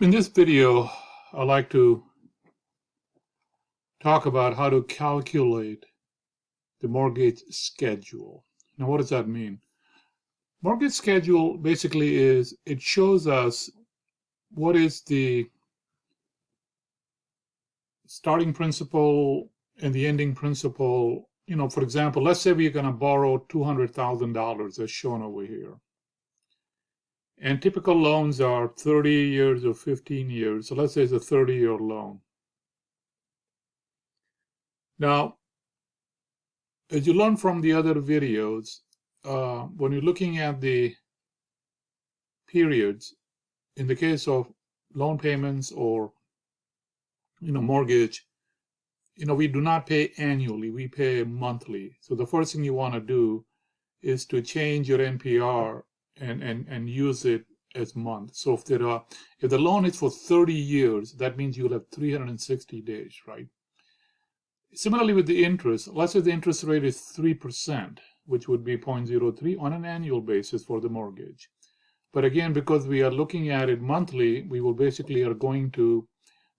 In this video, I'd like to talk about how to calculate the mortgage schedule. Now, what does that mean? Mortgage schedule basically is it shows us what is the starting principal and the ending principal. For example, let's say we're going to borrow $200,000 as shown over here. And typical loans are 30 years or 15 years. So let's say it's a 30-year loan. Now, as you learn from the other videos, when you're looking at the periods, in the case of loan payments or mortgage, we do not pay annually, we pay monthly. So the first thing you want to do is to change your NPR and use it as months. So if the loan is for 30 years, that means you'll have 360 days, right? Similarly with the interest, let's say the interest rate is 3%, which would be 0.03 on an annual basis for the mortgage. But again, because we are looking at it monthly, we will basically are going to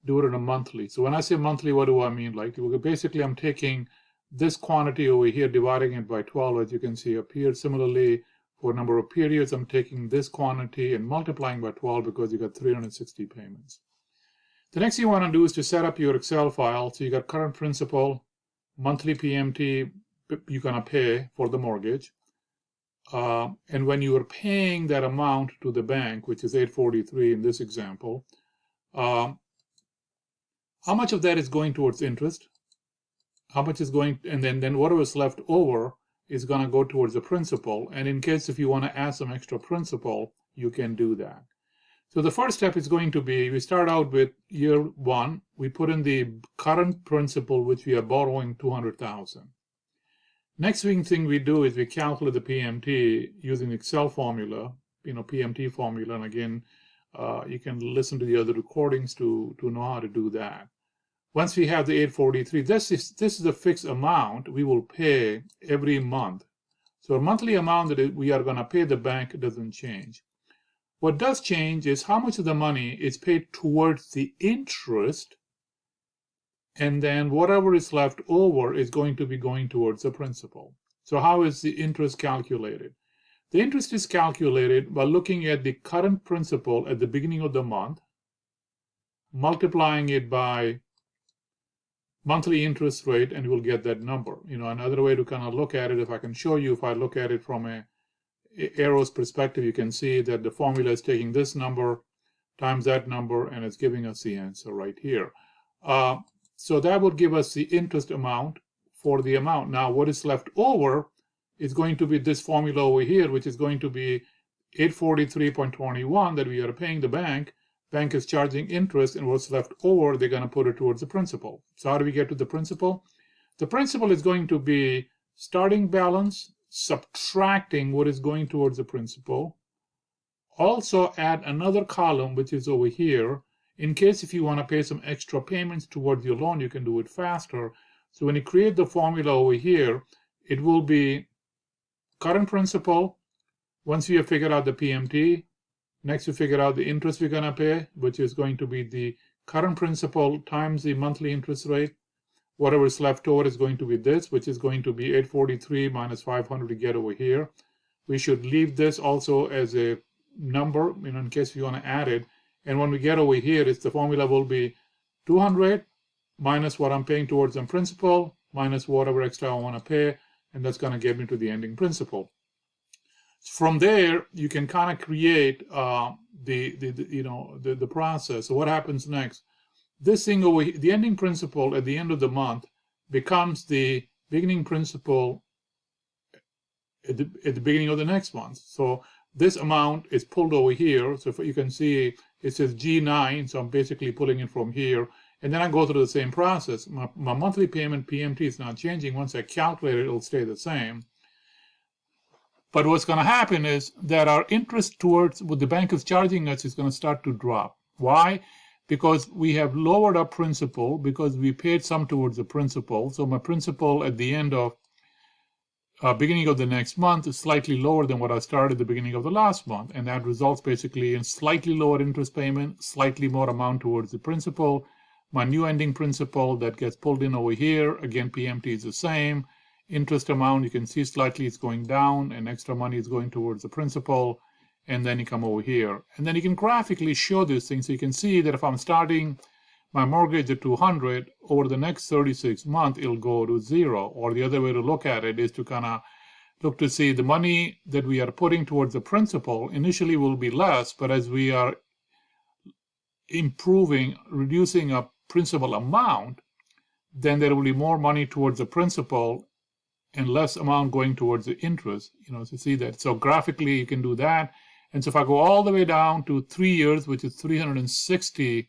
do it on a monthly. So when I say monthly, what do I mean? Like basically I'm taking this quantity over here, dividing it by 12, as you can see up here. Similarly, for a number of periods, I'm taking this quantity and multiplying by 12 because you got 360 payments. The next thing you want to do is to set up your Excel file. So you got current principal, monthly PMT you're going to pay for the mortgage. And when you are paying that amount to the bank, which is $843 in this example, how much of that is going towards interest? How much is going, and then whatever is left over is going to go towards the principal. And in case if you want to add some extra principal, you can do that. So the first step is going to be, we start out with year one. We put in the current principal, which we are borrowing $200,000. Next thing we do is we calculate the PMT using the Excel formula, PMT formula. And again, you can listen to the other recordings to know how to do that. Once we have the 843, this is a fixed amount we will pay every month. So a monthly amount that we are going to pay the bank doesn't change. What does change is how much of the money is paid towards the interest, and then whatever is left over is going to be going towards the principal. So how is the interest calculated? The interest is calculated by looking at the current principal at the beginning of the month, multiplying it by monthly interest rate, and you will get that number. Another way to kind of look at it, if I can show you, if I look at it from a arrow's perspective, you can see that the formula is taking this number times that number, and it's giving us the answer right here. So that would give us the interest amount for the amount. Now, what is left over is going to be this formula over here, which is going to be 843.21 that we are paying the bank. Bank is charging interest, and what's left over, they're going to put it towards the principal. So how do we get to the principal? The principal is going to be starting balance, subtracting what is going towards the principal. Also add another column, which is over here. In case if you want to pay some extra payments towards your loan, you can do it faster. So when you create the formula over here, it will be current principal. Once you have figured out the PMT, next you figure out the interest we're going to pay, which is going to be the current principal times the monthly interest rate. Whatever is left over is going to be this, which is going to be 843 minus 500 to get over here. We should leave this also as a number, in case you want to add it. And when we get over here, the formula will be 200 minus what I'm paying towards the principal minus whatever extra I want to pay, and that's going to get me to the ending principal. From there, you can kind of create the process. So what happens next? This thing over here, the ending principal at the end of the month becomes the beginning principal at the beginning of the next month. So this amount is pulled over here. So if you can see, it says G9, so I'm basically pulling it from here. And then I go through the same process. My monthly payment, PMT, is not changing. Once I calculate it, it'll stay the same. But what's going to happen is that our interest towards what the bank is charging us is going to start to drop. Why? Because we have lowered our principal because we paid some towards the principal. So my principal at the end of beginning of the next month is slightly lower than what I started at the beginning of the last month. And that results basically in slightly lower interest payment, slightly more amount towards the principal. My new ending principal that gets pulled in over here, again, PMT is the same. Interest amount, you can see slightly it's going down and extra money is going towards the principal. And then you come over here. And then you can graphically show this thing. So you can see that if I'm starting my mortgage at 200, over the next 36 months, it'll go to 0. Or the other way to look at it is to kind of look to see the money that we are putting towards the principal initially will be less, but as we are improving, reducing a principal amount, then there will be more money towards the principal and less amount going towards the interest, so see that. So graphically, you can do that. And so if I go all the way down to 3 years, which is 360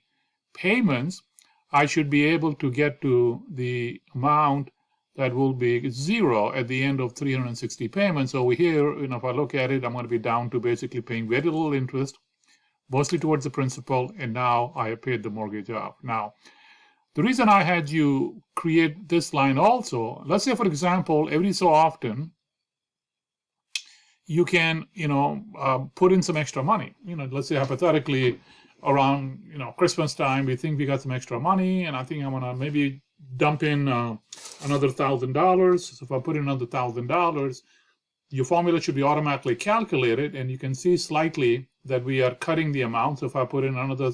payments, I should be able to get to the amount that will be 0 at the end of 360 payments. Over here, if I look at it, I'm going to be down to basically paying very little interest, mostly towards the principal, and now I have paid the mortgage off. Now, the reason I had you create this line also, let's say, for example, every so often, you can, put in some extra money. Let's say hypothetically, around, Christmas time, we think we got some extra money, and I think I'm gonna maybe dump in another $1,000. So if I put in another $1,000, your formula should be automatically calculated, and you can see slightly that we are cutting the amount. So if I put in another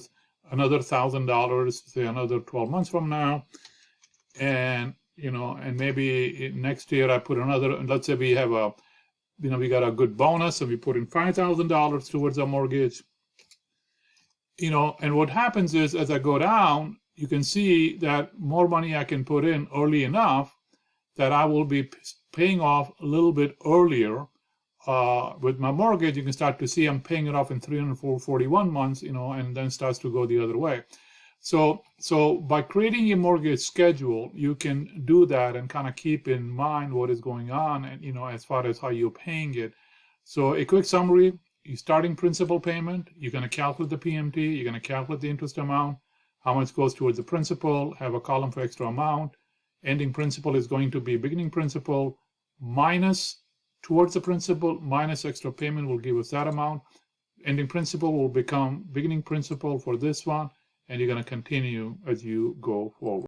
$1,000, say another 12 months from now, and and maybe next year I put another. Let's say we have we got a good bonus, and we put in $5,000 towards our mortgage. And what happens is, as I go down, you can see that more money I can put in early enough that I will be paying off a little bit earlier. With my mortgage, you can start to see I'm paying it off in 341 months, and then starts to go the other way. So by creating a mortgage schedule, you can do that and kind of keep in mind what is going on, and as far as how you're paying it. So a quick summary: your starting principal payment, you're going to calculate the PMT, you're going to calculate the interest amount, how much goes towards the principal, have a column for extra amount. Ending principal is going to be beginning principal minus towards the principal minus extra payment will give us that amount. Ending principal will become beginning principal for this one, and you're going to continue as you go forward.